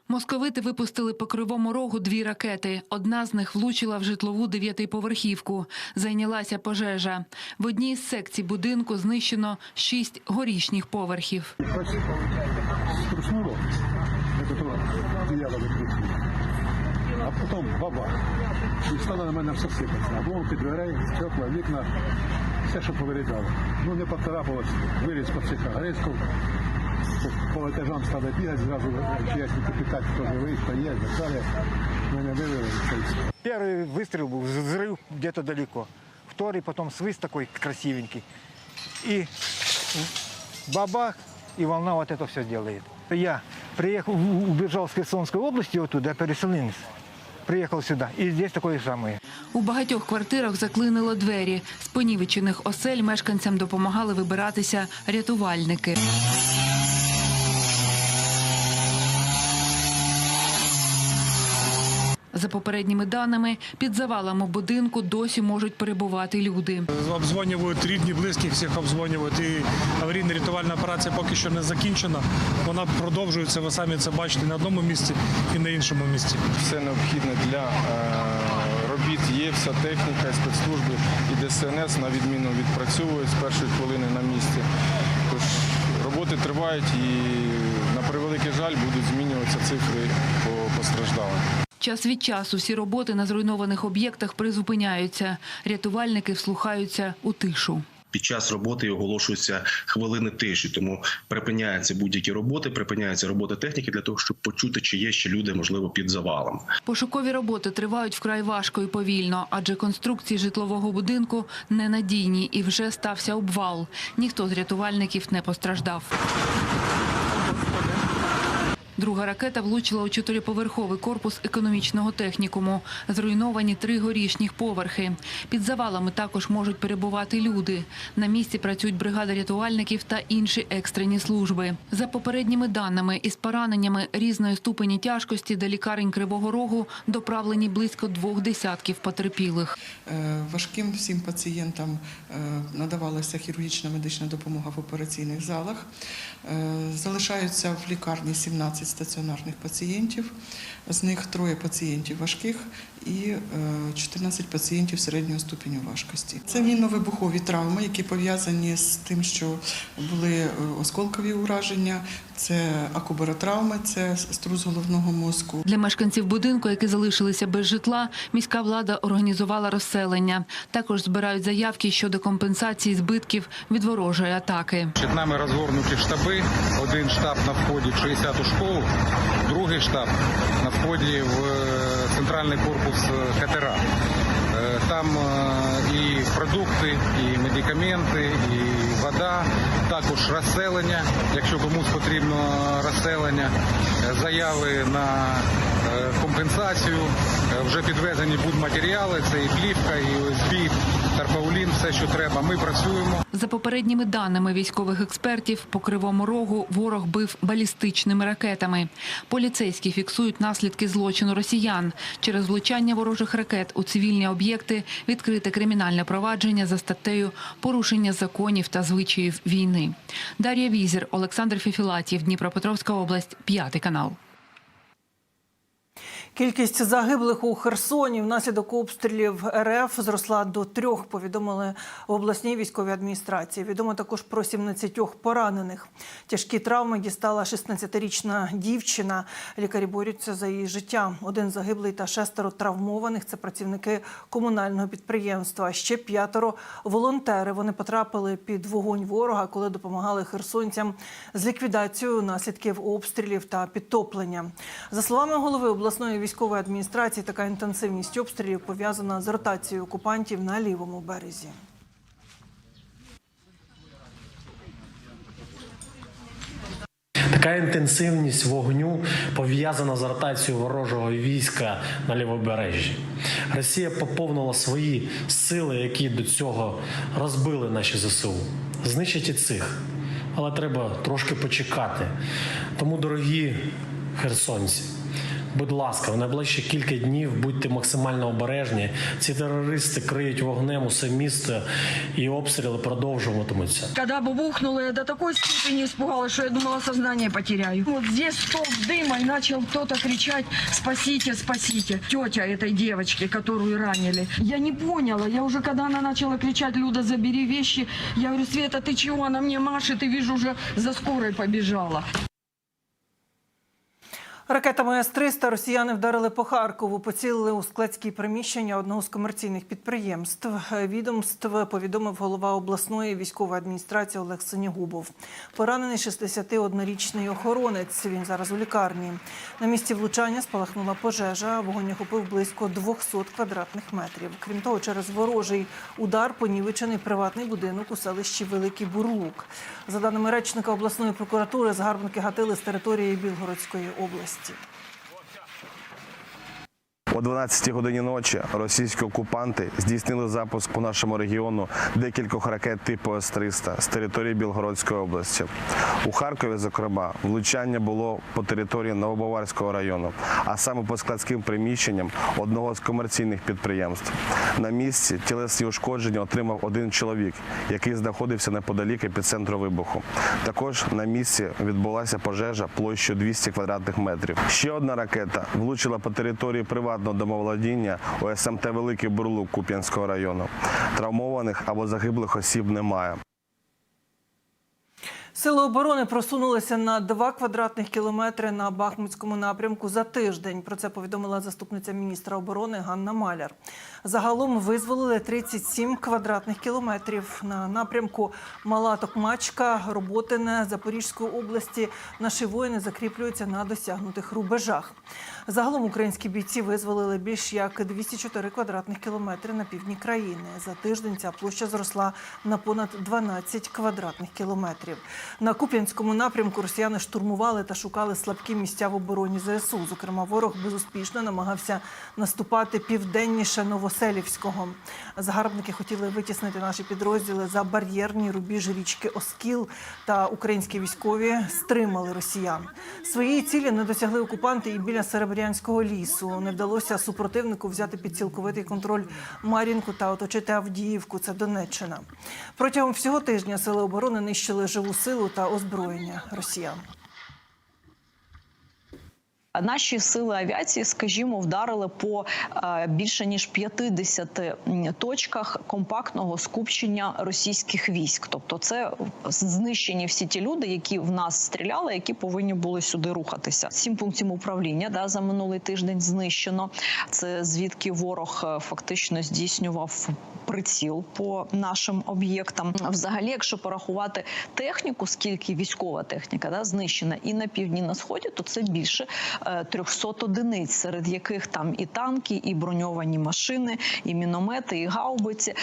Московити випустили по Кривому Рогу 2 ракети. Одна з них влучила в житлову 9-поверхівку. Зайнялася пожежа. В одній з секцій будинку знищено 6 горішніх поверхів. А потім бабах. І стало на мене все сипатися. Обломки дверей, стекла, вікна, все, що повирізало. Ну, не поцарапалось, виліз по цих огризків. По етажам стали бігати, зразу чиясники питати, хто живий, хто є, далі. Мене вивели. Перший вистріл був, взрыв где-то далеко. Второй, потом свист такой красивенький. И бабах, и волна вот это все делает. Я приехал, убежал с Херсонской области оттуда, переселенец. Приїхав сюди, і здесь такое саме. У багатьох квартирах заклинило двері. З понівечених осель мешканцям допомагали вибиратися рятувальники. За попередніми даними, під завалами будинку досі можуть перебувати люди. Обдзвонюють рідні, близьких, всіх обдзвонюють. І аварійно-рятувальна операція поки що не закінчена. Вона продовжується, ви самі це бачите, на одному місці і на іншому місці. Все необхідне для робіт є, вся техніка, спецслужби і ДСНС на відміну відпрацьовують з першої хвилини на місці. Тож роботи тривають і, на превеликий жаль, будуть змінюватися цифри по постраждалим. Час від часу всі роботи на зруйнованих об'єктах призупиняються. Рятувальники вслухаються у тишу. Під час роботи оголошуються хвилини тиші, тому припиняються будь-які роботи, припиняються роботи техніки для того, щоб почути, чи є ще люди, можливо, під завалом. Пошукові роботи тривають вкрай важко і повільно, адже конструкції житлового будинку ненадійні і вже стався обвал. Ніхто з рятувальників не постраждав. Друга ракета влучила у 4-поверховий корпус економічного технікуму. Зруйновані 3 горішніх поверхи. Під завалами також можуть перебувати люди. На місці працюють бригади рятувальників та інші екстрені служби. За попередніми даними, із пораненнями різної ступені тяжкості до лікарень Кривого Рогу доправлені близько 20 потерпілих. Важким всім пацієнтам надавалася хірургічна медична допомога в операційних залах. Залишаються в лікарні 17 стаціонарних пацієнтів, з них 3 пацієнтів важких і 14 пацієнтів середнього ступеню важкості. Це мінно-вибухові травми, які пов'язані з тим, що були осколкові ураження, це акубаротравми, це струс головного мозку. Для мешканців будинку, які залишилися без житла, міська влада організувала розселення. Також збирають заявки щодо компенсації збитків від ворожої атаки. Перед нами розгорнуті штаби. Один штаб на вході в 60-ту школу, другий штаб на вході в центральний корпус КТРА. Там і продукти, і медикаменти, і вода, також розселення, якщо комусь потрібно розселення, заяви на компенсацію, вже підвезені будматеріали, це і плівка, і ОСБ, тарпаулін, все, що треба. Ми працюємо. За попередніми даними військових експертів, по Кривому Рогу ворог бив балістичними ракетами. Поліцейські фіксують наслідки злочину росіян. Через влучання ворожих ракет у цивільні об'єкти відкрите кримінальне провадження за статтею «Порушення законів та звичаїв війни». Дар'я Візер, Олександр Фефілатів, Дніпропетровська область, 5 канал. Кількість загиблих у Херсоні внаслідок обстрілів РФ зросла до 3, повідомили в обласній військовій адміністрації. Відомо також про 17 поранених. Тяжкі травми дістала 16-річна дівчина. Лікарі борються за її життя. 1 загиблий та 6 травмованих – це працівники комунального підприємства. Ще 5 – волонтери. Вони потрапили під вогонь ворога, коли допомагали херсонцям з ліквідацією наслідків обстрілів та підтоплення. За словами голови обласної військової адміністрації, така інтенсивність обстрілів пов'язана з ротацією окупантів на лівому березі. Така інтенсивність вогню пов'язана з ротацією ворожого війська на лівобережжі. Росія поповнила свої сили, які до цього розбили наші ЗСУ. Знищить і цих. Але треба трошки почекати. Тому, дорогі херсонці, Будь ласка, в найближчі кілька днів будьте максимально обережні. Ці терористи криють вогнем усе місто і обстріли продовжуватимуться. Когда бухнуло, я до такой степени испугалась, что я думала, сознание потеряю. Вот здесь столб дыма, и начал кто-то кричать: «Спасите, спасите!» Тетя этой девочки, которую ранили. Я не поняла, я уже когда она начала кричать: «Люда, забери вещи», я говорю: «Света, ты чего?» Она мне машет, и вижу, уже за скорой побежала. Ракетами С-300 росіяни вдарили по Харкову, поцілили у складські приміщення одного з комерційних підприємств. Відомств повідомив голова обласної військової адміністрації Олег Синягубов. Поранений 61-річний охоронець, він зараз у лікарні. На місці влучання спалахнула пожежа, вогонь охопив близько 200 квадратних метрів. Крім того, через ворожий удар понівечений приватний будинок у селищі Великий Бурлук. За даними речника обласної прокуратури, загарбники гатили з території Білгородської області. О 12 годині ночі російські окупанти здійснили запуск по нашому регіону декількох ракет типу С-300 з території Білгородської області. У Харкові, зокрема, влучання було по території Новобаварського району, а саме по складським приміщенням одного з комерційних підприємств. На місці тілесні ушкодження отримав один чоловік, який знаходився неподалік епіцентру вибуху. Також на місці відбулася пожежа площею 200 квадратних метрів. Ще одна ракета влучила по території приватного домоволодіння у СМТ Великий Бурлук Куп'янського району. Травмованих або загиблих осіб немає. Сили оборони просунулися на 2 квадратних кілометри на Бахмутському напрямку за тиждень. Про це повідомила заступниця міністра оборони Ганна Маляр. Загалом визволили 37 квадратних кілометрів на напрямку Мала Токмачка, Роботине, Запорізької області. Наші воїни закріплюються на досягнутих рубежах. Загалом українські бійці визволили більш як 204 квадратних кілометри на півдні країни. За тиждень ця площа зросла на понад 12 квадратних кілометрів. На Куп'янському напрямку росіяни штурмували та шукали слабкі місця в обороні ЗСУ. Зокрема, ворог безуспішно намагався наступати південніше Новоселівського. Загарбники хотіли витіснити наші підрозділи за бар'єрні рубіжі річки Оскіл, та українські військові стримали росіян. Своєї цілі не досягли окупанти і біля Серебрянського лісу. Не вдалося супротивнику взяти під цілковитий контроль Мар'їнку та оточити Авдіївку, це Донеччина. Протягом всього тижня сили оборони нищили живу силу та озброєння росіян. Наші сили авіації, скажімо, вдарили по більше ніж 50 точках компактного скупчення російських військ. Тобто це знищені всі ті люди, які в нас стріляли, які повинні були сюди рухатися. 7 пунктів управління за минулий тиждень знищено. Це звідки ворог фактично здійснював приціл по нашим об'єктам. Взагалі, якщо порахувати техніку, скільки військова техніка знищена і на півдні, і на сході, то це більше 300 одиниць, серед яких там і танки, і броньовані машини, і міномети, і гаубиці.